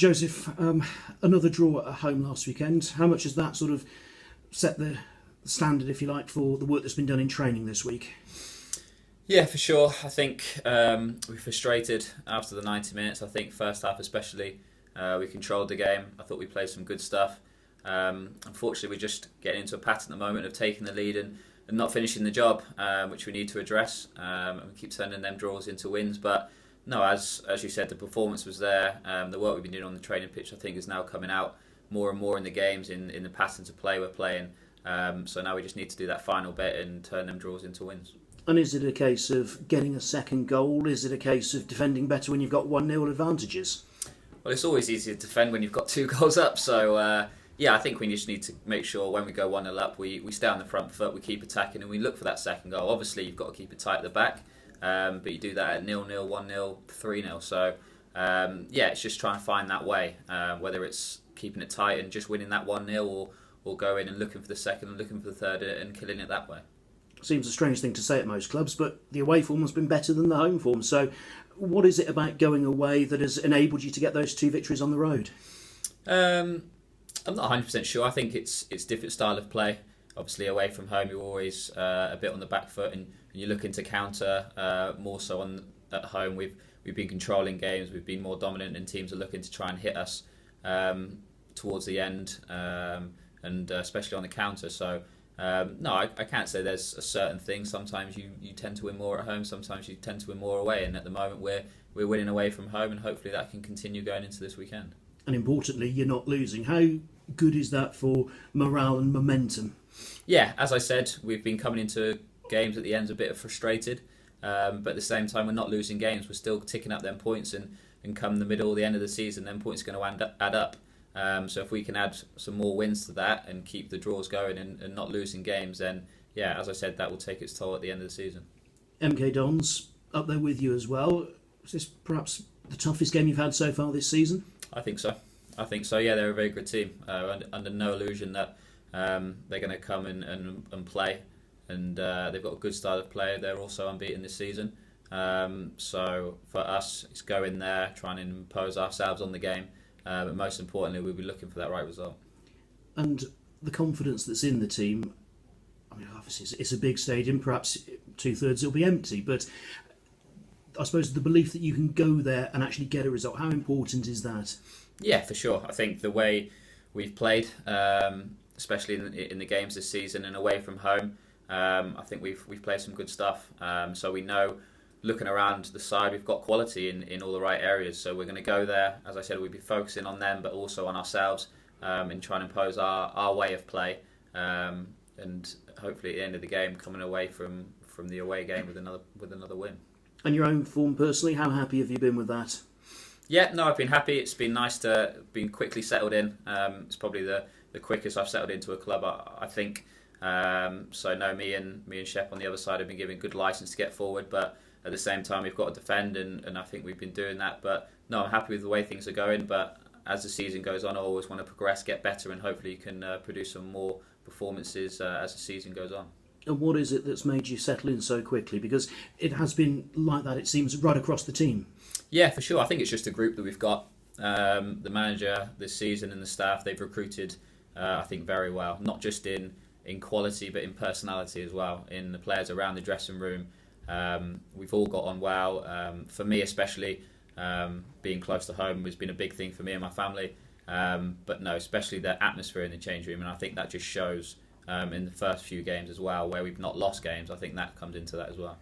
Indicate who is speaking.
Speaker 1: Joseph, another draw at home last weekend. How much has that sort of set the standard, if you like, for the work that's been done in training this week?
Speaker 2: Yeah, for sure. I think we were frustrated after the 90 minutes. I think first half especially, we controlled the game. I thought we played some good stuff. Unfortunately, we're just getting into a pattern at the moment of taking the lead and not finishing the job, which we need to address. And we keep turning them draws into wins. But no, as you said, the performance was there. The work we've been doing on the training pitch, I think, is now coming out more and more in the games, in the patterns of play we're playing. So now we just need to do that final bit and turn them draws into wins.
Speaker 1: And is it a case of getting a second goal? Is it a case of defending better when you've got 1-0 advantages?
Speaker 2: Well, it's always easier to defend when you've got 2 goals up. So, I think we just need to make sure when we go 1-0 up, we stay on the front foot, we keep attacking, and we look for that second goal. Obviously, you've got to keep it tight at the back, but you do that at 0-0, 1-0, 3-0. So, it's just trying to find that way, whether it's keeping it tight and just winning that 1-0 or going and looking for the second and looking for the third and killing it that way.
Speaker 1: Seems a strange thing to say at most clubs, but the away form has been better than the home form. So what is it about going away that has enabled you to get those 2 victories on the road?
Speaker 2: I'm not 100% sure. I think it's different style of play. Obviously, away from home, you're always a bit on the back foot and you're looking to counter more so at home. We've been controlling games. We've been more dominant and teams are looking to try and hit us towards the end and especially on the counter. So I can't say there's a certain thing. Sometimes you tend to win more at home. Sometimes you tend to win more away. And at the moment, we're winning away from home, and hopefully that can continue going into this weekend. And
Speaker 1: importantly, you're not losing. How good is that for morale and momentum?
Speaker 2: Yeah, as I said, we've been coming into games at the end a bit frustrated, but at the same time, we're not losing games. We're still ticking up them points, and come the end of the season, them points are going to add up. So if we can add some more wins to that and keep the draws going and not losing games, then as I said, that will take its toll at the end of the season.
Speaker 1: MK Dons up there with you as well. Is this perhaps the toughest game you've had so far this season?
Speaker 2: I think so. Yeah, they're a very good team. Under no illusion that they're going to come and play, and they've got a good style of play. They're also unbeaten this season. So for us, it's going there, trying to impose ourselves on the game. But most importantly, we'll be looking for that right result.
Speaker 1: And the confidence that's in the team, I mean, obviously it's a big stadium, perhaps 2/3 it'll be empty, but I suppose the belief that you can go there and actually get a result, how important is that?
Speaker 2: Yeah, for sure. I think the way we've played, especially in the games this season and away from home, I think we've played some good stuff. So we know, looking around the side, we've got quality in all the right areas. So we're going to go there. As I said, we'll be focusing on them, but also on ourselves, and trying to impose our way of play. And hopefully at the end of the game, coming away from the away game with another win.
Speaker 1: And your own form personally, how happy have you been with that?
Speaker 2: Yeah, no, I've been happy. It's been nice to be quickly settled in. It's probably the quickest I've settled into a club, I think. So no, me and Shep on the other side have been given good license to get forward, but at the same time we've got to defend, and I think we've been doing that. But no, I'm happy with the way things are going. But as the season goes on, I always want to progress, get better, and hopefully you can produce some more performances as the season goes on.
Speaker 1: And what is it that's made you settle in so quickly? Because it has been like that, it seems, right across the team.
Speaker 2: Yeah, for sure. I think it's just a group that we've got. The manager this season and the staff, they've recruited, I think, very well. Not just in quality, but in personality as well. In the players around the dressing room, we've all got on well. For me especially, being close to home has been a big thing for me and my family. But no, especially the atmosphere in the change room. And I think that just shows in the first few games as well, where we've not lost games. I think that comes into that as well.